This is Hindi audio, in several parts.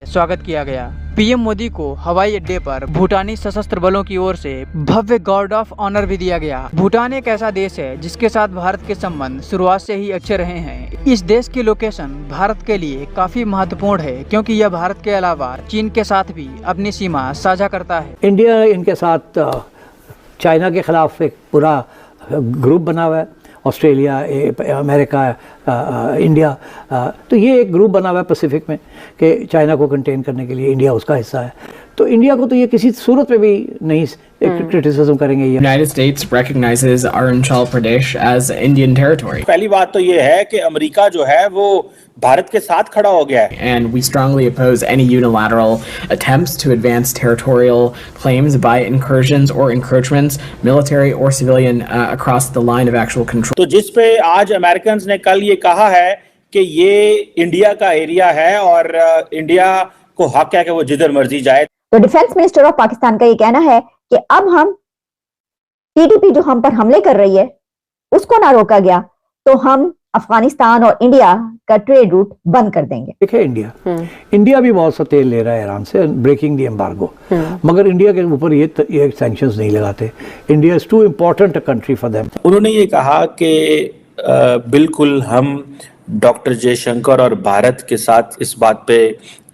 स्वागत किया गया। पीएम मोदी को हवाई अड्डे पर भूटानी सशस्त्र बलों की ओर से भव्य गार्ड ऑफ ऑनर भी दिया गया। भूटान एक ऐसा देश है जिसके साथ भारत के संबंध शुरुआत से ही अच्छे रहे हैं। इस देश की लोकेशन भारत के लिए काफी महत्वपूर्ण है क्योंकि यह भारत के अलावा चीन के साथ भी अपनी सीमा साझा करता है। इंडिया इनके साथ चाइना के खिलाफ एक पूरा ग्रुप बना हुआ है, ऑस्ट्रेलिया, अमेरिका, इंडिया, तो ये एक ग्रुप बना हुआ है पैसिफिक में कि चाइना को कंटेन करने के लिए इंडिया उसका हिस्सा है। तो इंडिया को तो ये किसी सूरत में भी नहीं क्रिटिसिज्म करेंगे। ये United States recognizes Arunachal Pradesh as Indian territory. पहली बात तो ये है कि अमेरिका जो है वो भारत के साथ खड़ा हो गया है। And we strongly oppose any unilateral attempts to advance territorial claims by incursions or encroachments, military or civilian, across the line of actual control. तो जिस पे आज अमेरिकन्स ने कल ये कहा है कि ये इंडिया का एरिया है और इंडिया को हक है कि वो जिधर मर्जी जाए। तो डिफेंस मिनिस्टर ऑफ पाकिस्तान का ये कहना है कि अब हम टीटीपी जो हम पर हमले कर रही है उसको ना रोका गया तो हम अफगानिस्तान और इंडिया का ट्रेड रूट बंद कर देंगे। देखिए इंडिया भी बहुत सा तेल ले रहा है ईरान से, ब्रेकिंग द एम्बार्गो, मगर इंडिया के ऊपर ये सैंक्शंस नहीं लगाते। India is too important a country for them. उन्होंने ये कहा कि बिल्कुल हम डॉक्टर जयशंकर और भारत के साथ इस बात पे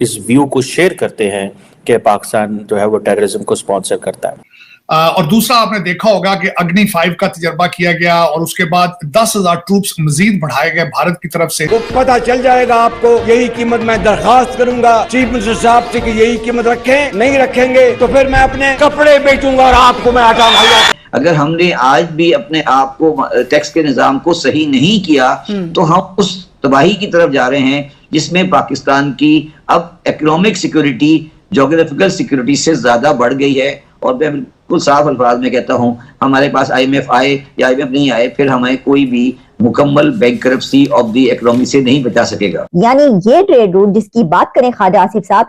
इस व्यू को शेयर करते हैं कि पाकिस्तान जो है वो टेररिज्म को स्पॉन्सर करता है। और दूसरा आपने देखा होगा कि अग्नि 5 का तजर्बा किया गया और उसके बाद 10,000 ट्रूप्स मजीद बढ़ाए गए भारत की तरफ से। वो पता चल जाएगा आपको। यही कीमत मैं दरखास्त करूंगा चीफ मिनिस्टर साहब से कि यही कीमत रखें, नहीं रखेंगे तो फिर मैं अपने कपड़े बेचूंगा और आपको मैं आटा भागा। अगर हमने आज भी अपने आप को टैक्स के निजाम को सही नहीं किया तो हम उस तबाही की तरफ जा रहे हैं जिसमें पाकिस्तान की अब इकोनॉमिक सिक्योरिटी ज्योग्राफिकल सिक्योरिटी से ज्यादा बढ़ गई है। और मैं बिल्कुल साफ अल्फाज में कहता हूं, हमारे पास IMF आए या IMF नहीं आए, फिर हमें कोई भी मुकम्मल बैंकरप्सी ऑफ द इकोनॉमी से नहीं बचा सकेगा। यानी ये ट्रेड रूट जिसकी बात करें ख्वाजा आसिफ साहब,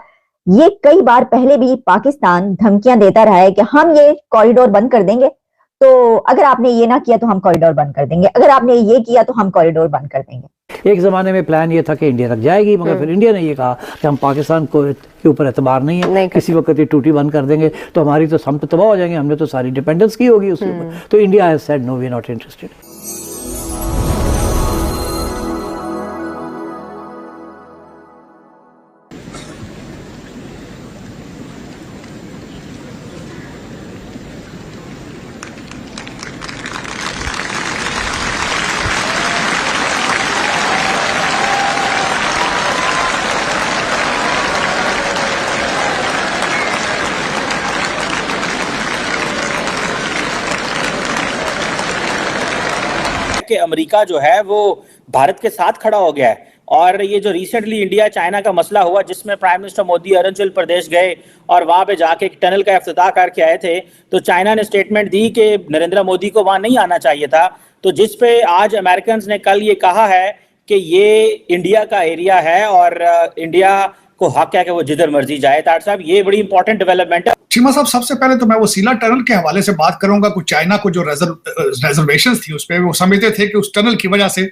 ये कई बार पहले भी पाकिस्तान धमकियां देता रहा है कि हम ये कॉरिडोर बंद कर देंगे, तो अगर आपने ये ना किया तो हम कॉरिडोर बंद कर देंगे, अगर आपने ये किया तो हम कॉरिडोर बंद कर देंगे। एक ज़माने में प्लान ये था कि इंडिया तक जाएगी, मगर फिर इंडिया ने ये कहा कि हम पाकिस्तान को के ऊपर एतबार नहीं है, किसी वक्त ये टूटी बंद कर देंगे तो हमारी तो हम तो तबाह हो जाएंगे, हमने तो सारी डिपेंडेंस की होगी उसके ऊपर। तो India has said no, we are not interested. कि अमेरिका जो है वो भारत के साथ खड़ा हो गया है। और ये जो रिसेंटली इंडिया चाइना का मसला हुआ जिसमें प्राइम मिनिस्टर मोदी अरुणाचल प्रदेश गए और वहां पे जाके एक टनल का इफ्तिताह करके आए थे, तो चाइना ने स्टेटमेंट दी कि नरेंद्र मोदी को वहां नहीं आना चाहिए था। तो जिस पे आज अमेरिकन्स ने कल ये कहा है कि ये इंडिया का एरिया है और इंडिया को हक है कि वो जिधर मर्जी जाए। तार साहब, ये बड़ी इंपॉर्टेंट डेवलपमेंट है। चीमा साहब, सबसे पहले तो मैं वो सीला टनल के हवाले से बात करूंगा। कुछ चाइना को जो रिजर्वेशंस थी उस पे वो समझते थे कि उस टनल की वजह से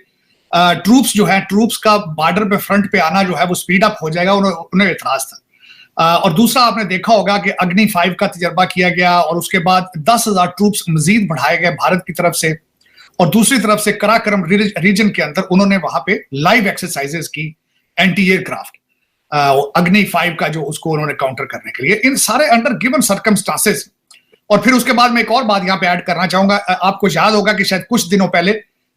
ट्रूप्स जो है, ट्रूप्स का बॉर्डर पे फ्रंट पे आना जो है वो स्पीड अप हो जाएगा, उन्हें एतराज था। और दूसरा आपने देखा होगा कि अग्नि 5 का तजर्बा किया गया और उसके बाद 10,000 ट्रूप्स मजीद बढ़ाए गए भारत की तरफ से। और दूसरी तरफ से कराकरम रीजन के अंदर उन्होंने वहां पे लाइव एक्सरसाइजेस की एंटी एयरक्राफ्ट अग्नि 5 का जो उसको उन्होंने काउंटर करने के लिए, इन सारे अंडर गिवन सर्कमस्टांसेस। और फिर उसके बाद मैं एक और बात यहाँ पे ऐड करना चाहूंगा। आपको याद होगा कि शायद कुछ दिनों पहले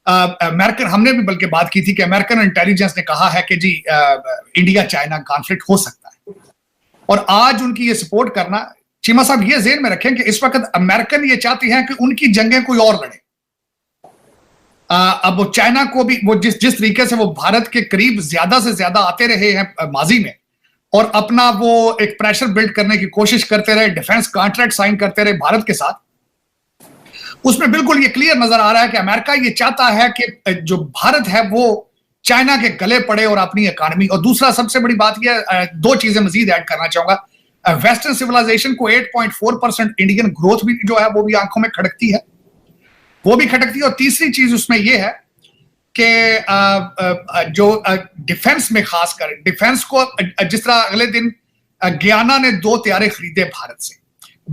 अमेरिकन, हमने भी बल्कि बात की थी कि अमेरिकन इंटेलिजेंस ने कहा है कि जी इंडिया चाइना कॉन्फ्लिक्ट हो सकता है। और आज उनकी ये सपोर्ट करना, चीमा साहब ये ज़हन में रखें कि इस वक्त अमेरिकन ये चाहती हैं कि उनकी जंगें कोई और लड़े। अब वो चाइना को भी वो जिस तरीके से वो भारत के करीब ज्यादा से ज्यादा आते रहे हैं माजी में और अपना वो एक प्रेशर बिल्ड करने की कोशिश करते रहे, डिफेंस कॉन्ट्रैक्ट साइन करते रहे भारत के साथ, उसमें बिल्कुल ये क्लियर नजर आ रहा है कि अमेरिका ये चाहता है कि जो भारत है वो चाइना के गले पड़े और अपनी इकॉनमी। और दूसरा सबसे बड़ी बात यह, दो चीजें मजीद ऐड करना चाहूंगा। वेस्टर्न सिविलाइजेशन को 8.4% इंडियन ग्रोथ भी जो है वो भी आंखों में खटकती है, वो भी खटकती है। और तीसरी चीज उसमें यह है कि जो डिफेंस में खासकर डिफेंस को जिस तरह अगले दिन गयाना ने 2 तैयारे खरीदे भारत से।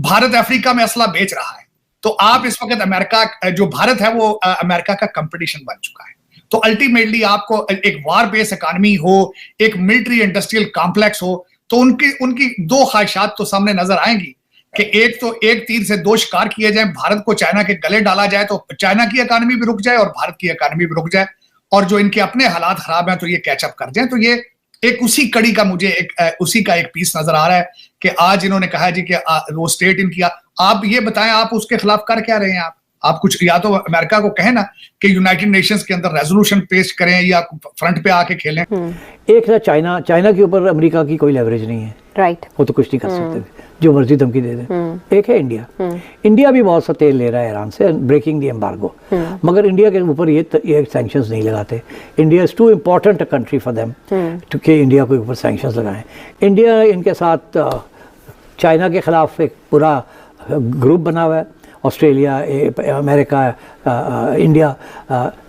भारत अफ्रीका में असला बेच रहा है, तो आप इस वक्त अमेरिका, जो भारत है वो अमेरिका का कंपटीशन बन चुका है। तो अल्टीमेटली आपको एक वार बेस इकोनॉमी हो, एक मिलिट्री इंडस्ट्रियल कॉम्प्लेक्स हो, तो उनकी 2 ख्वाहिशात तो सामने नजर आएंगी कि एक तो एक तीर से 2 शिकार किए जाए, भारत को चाइना के गले डाला जाए तो चाइना की इकोनॉमी भी रुक जाए और भारत की इकोनॉमी भी रुक जाए, और जो इनके अपने हालात खराब हैं तो ये कैचअप कर जाए। तो ये एक उसी कड़ी का मुझे उसी का एक पीस नजर आ रहा है कि आज इन्होंने कहा है जी कि वो स्टेट इनकी, आप ये बताएं आप उसके खिलाफ कर क्या रहे हैं? आप कुछ या तो अमेरिका को कहें ना कि यूनाइटेड नेशंस के अंदर रेजोल्यूशन पेश करें या फ्रंट पे आके खेलें। एक ना चाइना के ऊपर अमेरिका की कोई लेवरेज नहीं है, राइट, वो तो कुछ नहीं कर सकते, जो मर्जी धमकी दे दे। एक है इंडिया भी बहुत सा तेल ले रहा है ईरान से, ब्रेकिंग द एम्बार्गो, मगर इंडिया के ऊपर ये सैंक्शंस नहीं लगाते। India is too important a country for them to कि इंडिया के ऊपर सैंक्शंस लगाएं। इंडिया इनके साथ चाइना के खिलाफ एक पूरा ग्रुप बना हुआ है, ऑस्ट्रेलिया, अमेरिका, इंडिया,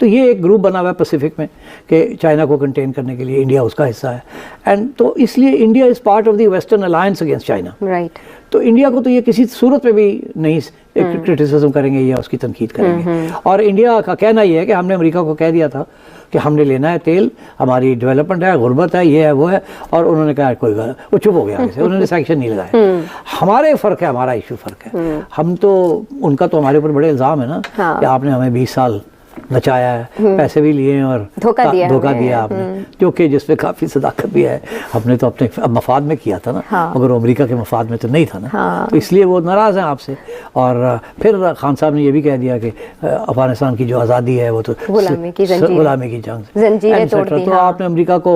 तो ये एक ग्रुप बना हुआ है पैसिफिक में कि चाइना को कंटेन करने के लिए इंडिया उसका हिस्सा है। एंड तो इसलिए India is part of the western alliance against China, right. तो इंडिया को तो ये किसी सूरत में भी नहीं क्रिटिसिज्म करेंगे या उसकी तनकीद करेंगे। और इंडिया का कहना ये है कि हमने अमेरिका को कह दिया था कि हमने लेना है तेल, हमारी डेवलपमेंट है, गुर्बत है, ये है वो है, और उन्होंने कहा कोई गलत, वो चुप हो गया आगे से, उन्होंने सैंक्शन नहीं लगाया। हमारे फ़र्क है, हमारा इशू फ़र्क है। हम तो उनका तो हमारे ऊपर बड़े इल्ज़ाम है ना कि आपने हमें 20 साल नचाया है, पैसे भी लिए हैं और धोखा दिया आपने, जो कि जिसमें काफ़ी सदाकत भी है। हमने तो अपने मफाद में किया था ना, मगर अमेरिका के मफाद में तो नहीं था ना, तो इसलिए वो नाराज़ हैं आपसे। और फिर खान साहब ने ये भी कह दिया कि अफगानिस्तान की जो आज़ादी है वो तो गुलामी की जंग से, तो आपने अमेरिका को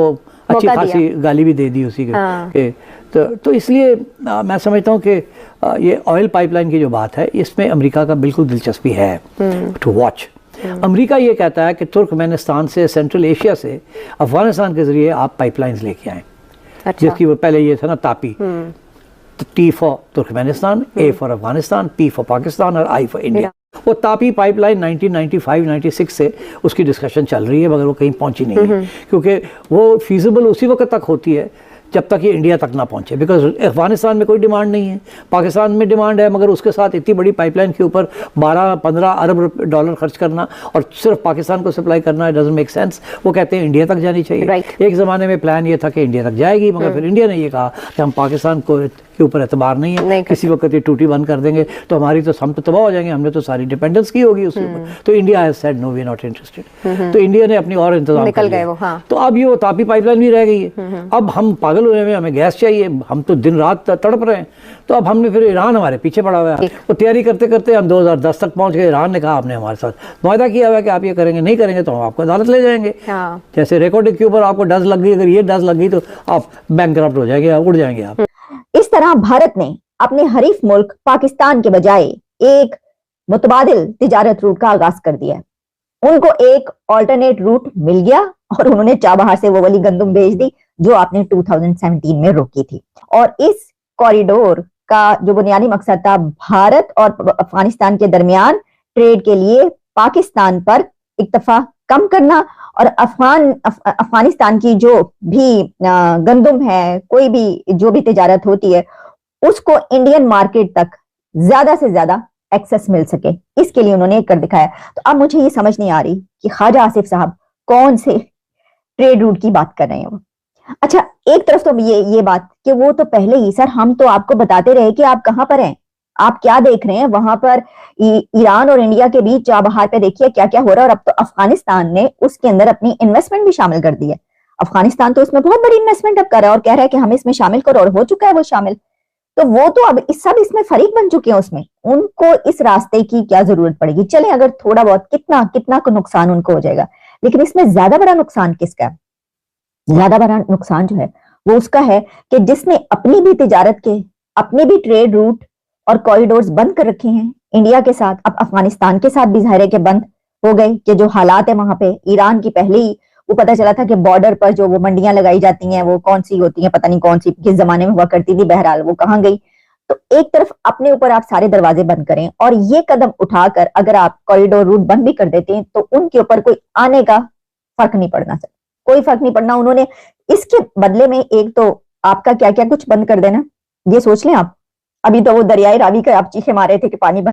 अच्छी खासी गाली भी दे दी उसी के। तो इसलिए मैं समझता हूँ कि ये ऑयल पाइपलाइन की जो बात है, इसमें अमेरिका का बिल्कुल दिलचस्पी है टू वॉच। अमेरिका ये कहता है कि तुर्कमेनिस्तान से, सेंट्रल एशिया से अफगानिस्तान के जरिए आप पाइपलाइंस लेके आएं। अच्छा। जिसकी वो पहले ये था ना Tapi, T for Turkmenistan, A for Afghanistan, P for Pakistan और आई फॉर इंडिया। वो तापी पाइपलाइन 1995-96 से उसकी डिस्कशन चल रही है, मगर वो कहीं पहुंची नहीं है, क्योंकि वो फीजिबल उसी वक्त तक होती है जब तक ये इंडिया तक ना पहुंचे, बिकॉज अफगानिस्तान में कोई डिमांड नहीं है, पाकिस्तान में डिमांड है, मगर उसके साथ इतनी बड़ी पाइपलाइन के ऊपर 12-15 अरब डॉलर खर्च करना और सिर्फ पाकिस्तान को सप्लाई करना, डजंट मेक सेंस। वो कहते हैं इंडिया तक जानी चाहिए। एक ज़माने में प्लान ये था कि इंडिया तक जाएगी, मगर फिर इंडिया ने ये कहा कि हम पाकिस्तान को के ऊपर एतबार नहीं है, किसी वक्त ये टूटी बंद कर देंगे तो हमारी तो हम तो तबाह हो जाएंगे, हमने तो सारी डिपेंडेंस की होगी उसके ऊपर। तो India has said no, we are not interested. तो इंडिया ने अपनी और इंतजाम कर लिया। तो अब ये वो तापी पाइपलाइन भी रह गई है। अब हम पागल हुए हैं, हमें गैस चाहिए, हम तो दिन रात तड़प रहे हैं। तो अब हमने फिर ईरान हमारे पीछे पड़ा हुआ है, वो तैयारी करते करते हम 2010 तक पहुंच गए। ईरान ने कहा आपने हमारे साथ मुआहदा किया हुआ है कि आप ये करेंगे, नहीं करेंगे तो हम आपको अदालत ले जाएंगे। जैसे रिकॉर्डिंग के ऊपर आपको डज लग गई, अगर ये डज लग गई तो आप बैंकरप्ट हो जाएंगे, उड़ जाएंगे आप। इस तरह भारत ने अपने हरीफ मुल्क पाकिस्तान के बजाय एक मुतबादिल तिजारत रूट का आगाज कर दिया। उनको एक ऑल्टरनेट रूट मिल गया और उन्होंने चाबहार से वो वाली गंदुम भेज दी जो आपने 2017 में रोकी थी। और इस कॉरिडोर का जो बुनियादी मकसद था भारत और अफगानिस्तान के दरमियान ट्रेड के लिए पाकिस्तान पर इक्तफा कम करना और अफगानिस्तान की जो भी गंदुम है, कोई भी जो भी तिजारत होती है, उसको इंडियन मार्केट तक ज्यादा से ज्यादा एक्सेस मिल सके, इसके लिए उन्होंने कर दिखाया। तो अब मुझे ये समझ नहीं आ रही कि ख्वाजा आसिफ साहब कौन से ट्रेड रूट की बात कर रहे हैं वो। अच्छा, एक तरफ तो ये बात कि वो तो पहले ही, सर हम तो आपको बताते रहे कि आप कहां पर हैं, आप क्या देख रहे हैं वहां पर। ईरान और इंडिया के बीच चाबहार पे देखिए क्या क्या हो रहा है। और अब तो अफगानिस्तान ने उसके अंदर अपनी इन्वेस्टमेंट भी शामिल कर दी है। अफगानिस्तान तो उसमें बहुत बड़ी इन्वेस्टमेंट अब कर रहा है और कह रहा है कि हम इसमें शामिल करो, और हो चुका है वो शामिल। तो वो तो अब सब इसमें फरीक बन चुके हैं उसमें, उनको इस रास्ते की क्या जरूरत पड़ेगी। चले अगर थोड़ा बहुत कितना को नुकसान उनको हो जाएगा, लेकिन इसमें ज्यादा बड़ा नुकसान किसका है? ज्यादा बड़ा नुकसान जो है वो उसका है कि जिसने अपनी भी तिजारत के, अपने भी ट्रेड रूट और कॉरिडोर्स बंद कर रखे हैं इंडिया के साथ, अब अफगानिस्तान के साथ भी ज़ाहिर है कि बंद हो गए। कि जो हालात है वहां पे, ईरान की पहले ही वो पता चला था कि बॉर्डर पर जो वो मंडियां लगाई जाती हैं वो कौन सी होती हैं, पता नहीं कौन सी, किस जमाने में हुआ करती थी, बहरहाल वो कहाँ गई। तो एक तरफ अपने ऊपर आप सारे दरवाजे बंद करें और ये कदम उठाकर अगर आप कॉरिडोर रूट बंद भी कर देते हैं तो उनके ऊपर कोई आने का फर्क नहीं पड़ना, सर कोई फर्क नहीं पड़ना। उन्होंने इसके बदले में एक तो आपका क्या क्या कुछ बंद कर देना, ये सोच लें आप। अभी तो वो दरियाए रावी का आप चीखे मारे थे कि पानी बंद